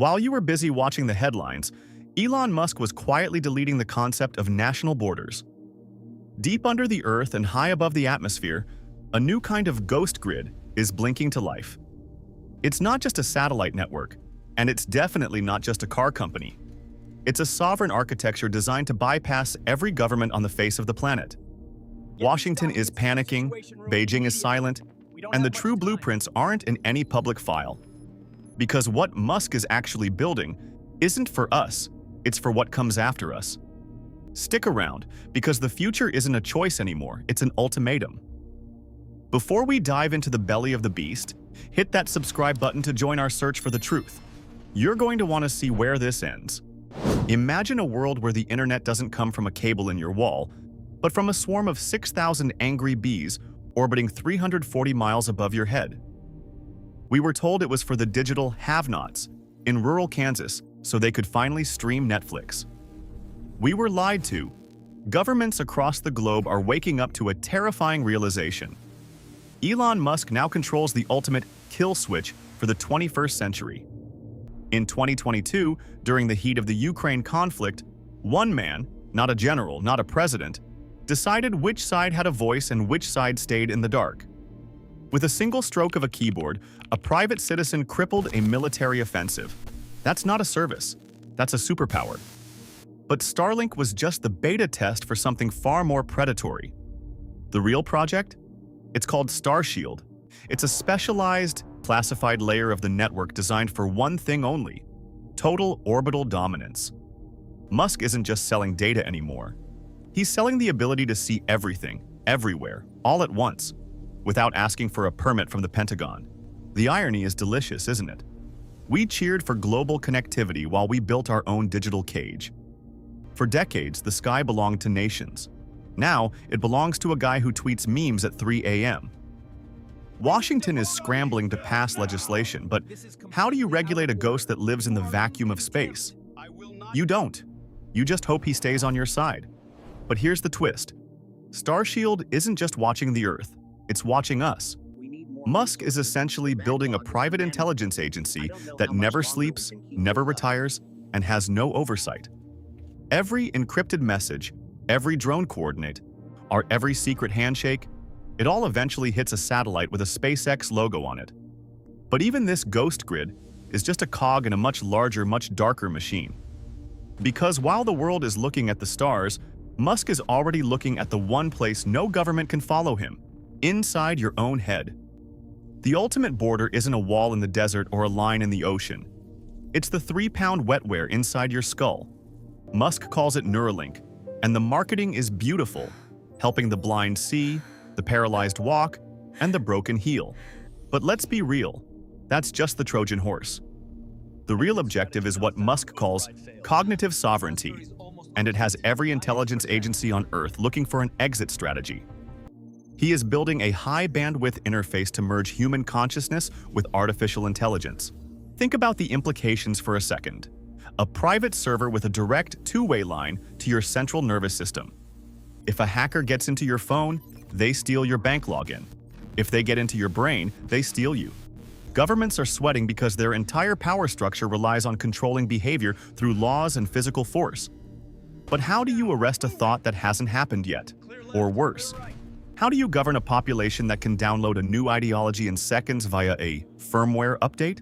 While you were busy watching the headlines, Elon Musk was quietly deleting the concept of national borders. Deep under the earth and high above the atmosphere, a new kind of ghost grid is blinking to life. It's not just a satellite network, and it's definitely not just a car company. It's a sovereign architecture designed to bypass every government on the face of the planet. Washington is panicking, Beijing is silent, and the true blueprints aren't in any public file. Because what Musk is actually building isn't for us, it's for what comes after us. Stick around, because the future isn't a choice anymore, it's an ultimatum. Before we dive into the belly of the beast, hit that subscribe button to join our search for the truth. You're going to want to see where this ends. Imagine a world where the internet doesn't come from a cable in your wall, but from a swarm of 6,000 angry bees orbiting 340 miles above your head. We were told it was for the digital have-nots in rural Kansas so they could finally stream Netflix. We were lied to. Governments across the globe are waking up to a terrifying realization. Elon Musk now controls the ultimate kill switch for the 21st century. In 2022, during the heat of the Ukraine conflict, one man, not a general, not a president, decided which side had a voice and which side stayed in the dark. With a single stroke of a keyboard, a private citizen crippled a military offensive. That's not a service, that's a superpower. But Starlink was just the beta test for something far more predatory. The real project? It's called Starshield. It's a specialized, classified layer of the network designed for one thing only: total orbital dominance. Musk isn't just selling data anymore. He's selling the ability to see everything, everywhere, all at once, without asking for a permit from the Pentagon. The irony is delicious, isn't it? We cheered for global connectivity while we built our own digital cage. For decades, the sky belonged to nations. Now, it belongs to a guy who tweets memes at 3 a.m. Washington is scrambling to pass legislation, but how do you regulate a ghost that lives in the vacuum of space? You don't. You just hope he stays on your side. But here's the twist. Starshield isn't just watching the Earth, it's watching us. Musk is essentially building a private intelligence agency that never sleeps, never retires, and has no oversight. Every encrypted message, every drone coordinate, our every secret handshake, it all eventually hits a satellite with a SpaceX logo on it. But even this ghost grid is just a cog in a much larger, much darker machine. Because while the world is looking at the stars, Musk is already looking at the one place no government can follow him: inside your own head. The ultimate border isn't a wall in the desert or a line in the ocean. It's the 3-pound wetware inside your skull. Musk calls it Neuralink, and the marketing is beautiful, helping the blind see, the paralyzed walk, and the broken heal. But let's be real, that's just the Trojan horse. The real objective is what Musk calls cognitive sovereignty, and it has every intelligence agency on Earth looking for an exit strategy. He is building a high-bandwidth interface to merge human consciousness with artificial intelligence. Think about the implications for a second. A private server with a direct two-way line to your central nervous system. If a hacker gets into your phone, they steal your bank login. If they get into your brain, they steal you. Governments are sweating because their entire power structure relies on controlling behavior through laws and physical force. But how do you arrest a thought that hasn't happened yet? Or worse, how do you govern a population that can download a new ideology in seconds via a firmware update?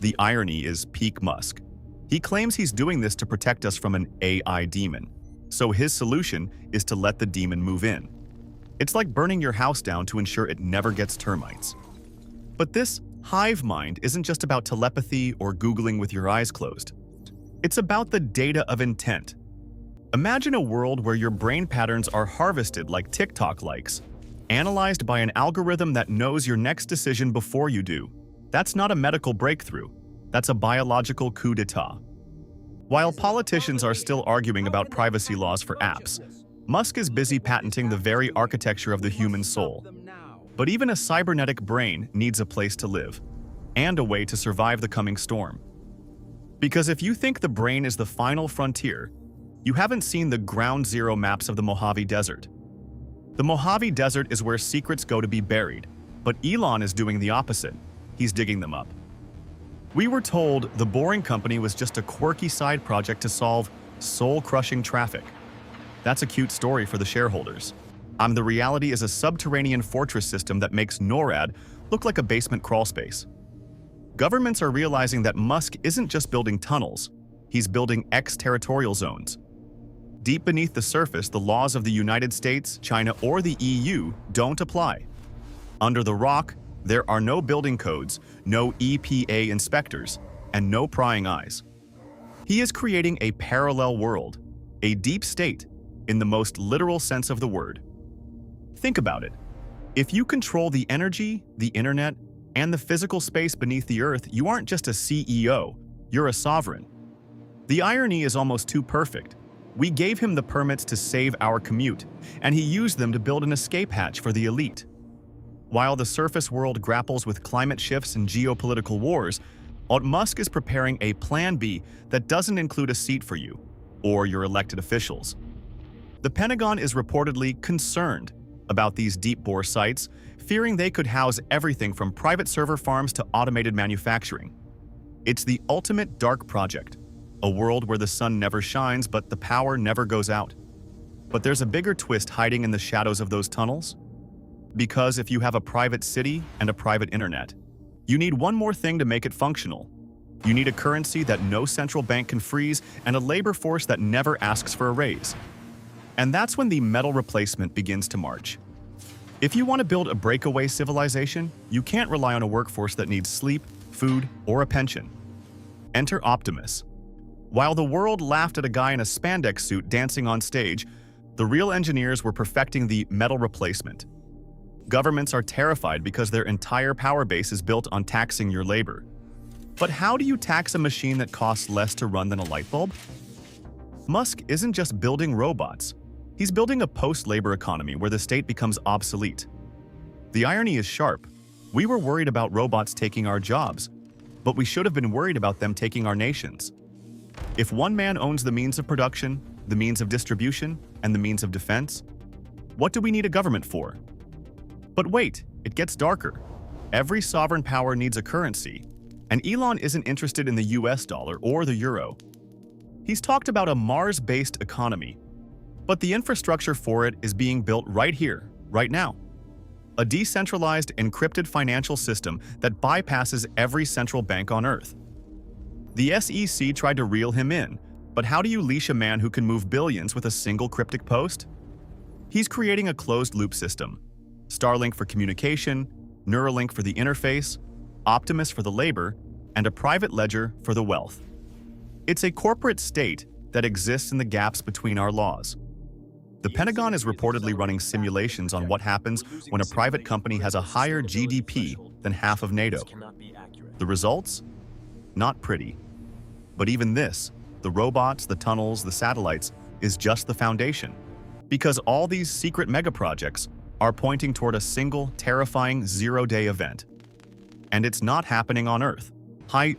The irony is peak Musk. He claims he's doing this to protect us from an AI demon. So his solution is to let the demon move in. It's like burning your house down to ensure it never gets termites. But this hive mind isn't just about telepathy or Googling with your eyes closed. It's about the data of intent. Imagine a world where your brain patterns are harvested like TikTok likes, analyzed by an algorithm that knows your next decision before you do. That's not a medical breakthrough. That's a biological coup d'etat. While politicians are still arguing about privacy laws for apps, Musk is busy patenting the very architecture of the human soul. But even a cybernetic brain needs a place to live, and a way to survive the coming storm. Because if you think the brain is the final frontier, you haven't seen the ground zero maps of the Mojave Desert. The Mojave Desert is where secrets go to be buried, but Elon is doing the opposite. He's digging them up. We were told the Boring Company was just a quirky side project to solve soul-crushing traffic. That's a cute story for the shareholders. The reality is a subterranean fortress system that makes NORAD look like a basement crawlspace. Governments are realizing that Musk isn't just building tunnels, he's building extraterritorial zones. Deep beneath the surface, the laws of the United States, China, or the EU don't apply. Under the rock, there are no building codes, no EPA inspectors, and no prying eyes. He is creating a parallel world, a deep state, in the most literal sense of the word. Think about it. If you control the energy, the internet, and the physical space beneath the Earth, you aren't just a CEO, you're a sovereign. The irony is almost too perfect. We gave him the permits to save our commute, and he used them to build an escape hatch for the elite. While the surface world grapples with climate shifts and geopolitical wars, Musk is preparing a Plan B that doesn't include a seat for you or your elected officials. The Pentagon is reportedly concerned about these deep-bore sites, fearing they could house everything from private server farms to automated manufacturing. It's the ultimate dark project, a world where the sun never shines but the power never goes out. But there's a bigger twist hiding in the shadows of those tunnels. Because if you have a private city and a private internet, you need one more thing to make it functional. You need a currency that no central bank can freeze and a labor force that never asks for a raise. And that's when the metal replacement begins to march. If you want to build a breakaway civilization, you can't rely on a workforce that needs sleep, food, or a pension. Enter Optimus. While the world laughed at a guy in a spandex suit dancing on stage, the real engineers were perfecting the metal replacement. Governments are terrified because their entire power base is built on taxing your labor. But how do you tax a machine that costs less to run than a light bulb? Musk isn't just building robots. He's building a post-labor economy where the state becomes obsolete. The irony is sharp. We were worried about robots taking our jobs, but we should have been worried about them taking our nations. If one man owns the means of production, the means of distribution, and the means of defense, what do we need a government for? But wait, it gets darker. Every sovereign power needs a currency, and Elon isn't interested in the US dollar or the euro. He's talked about a Mars-based economy, but the infrastructure for it is being built right here, right now. A decentralized, encrypted financial system that bypasses every central bank on Earth. The SEC tried to reel him in, but how do you leash a man who can move billions with a single cryptic post? He's creating a closed-loop system. Starlink for communication, Neuralink for the interface, Optimus for the labor, and a private ledger for the wealth. It's a corporate state that exists in the gaps between our laws. The Pentagon is reportedly running simulations on what happens when a private company has a higher GDP than half of NATO. The results? Not pretty. But even this, the robots, the tunnels, the satellites, is just the foundation. Because all these secret megaprojects are pointing toward a single, terrifying, zero-day event. And it's not happening on Earth.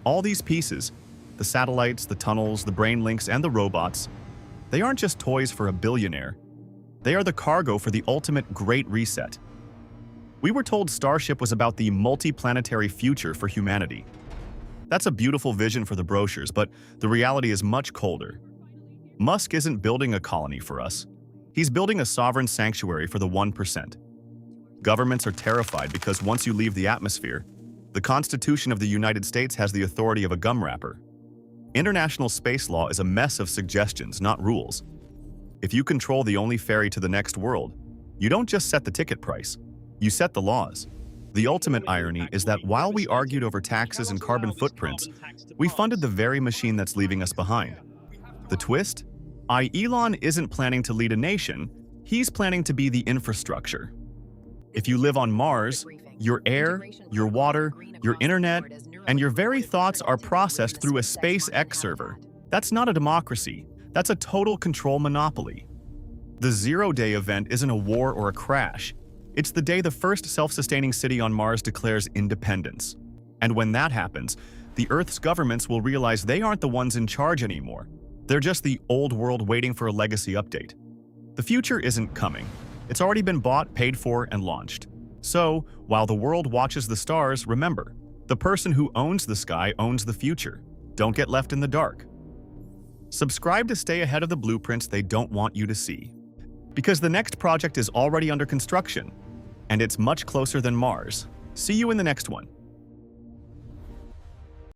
All these pieces, the satellites, the tunnels, the brain links, and the robots, they aren't just toys for a billionaire. They are the cargo for the ultimate Great Reset. We were told Starship was about the multi-planetary future for humanity. That's a beautiful vision for the brochures, but the reality is much colder. Musk isn't building a colony for us. He's building a sovereign sanctuary for the 1%. Governments are terrified because once you leave the atmosphere, the Constitution of the United States has the authority of a gum wrapper. International space law is a mess of suggestions, not rules. If you control the only ferry to the next world, you don't just set the ticket price, you set the laws. The ultimate irony is that while we argued over taxes and carbon footprints, we funded the very machine that's leaving us behind. The twist? Elon isn't planning to lead a nation, he's planning to be the infrastructure. If you live on Mars, your air, your water, your internet, and your very thoughts are processed through a SpaceX server. That's not a democracy. That's a total control monopoly. The zero-day event isn't a war or a crash. It's the day the first self-sustaining city on Mars declares independence. And when that happens, the Earth's governments will realize they aren't the ones in charge anymore. They're just the old world waiting for a legacy update. The future isn't coming. It's already been bought, paid for, and launched. So, while the world watches the stars, remember, The person who owns the sky owns the future. Don't get left in the dark. Subscribe to stay ahead of the blueprints they don't want you to see. Because the next project is already under construction, and it's much closer than Mars. See you in the next one.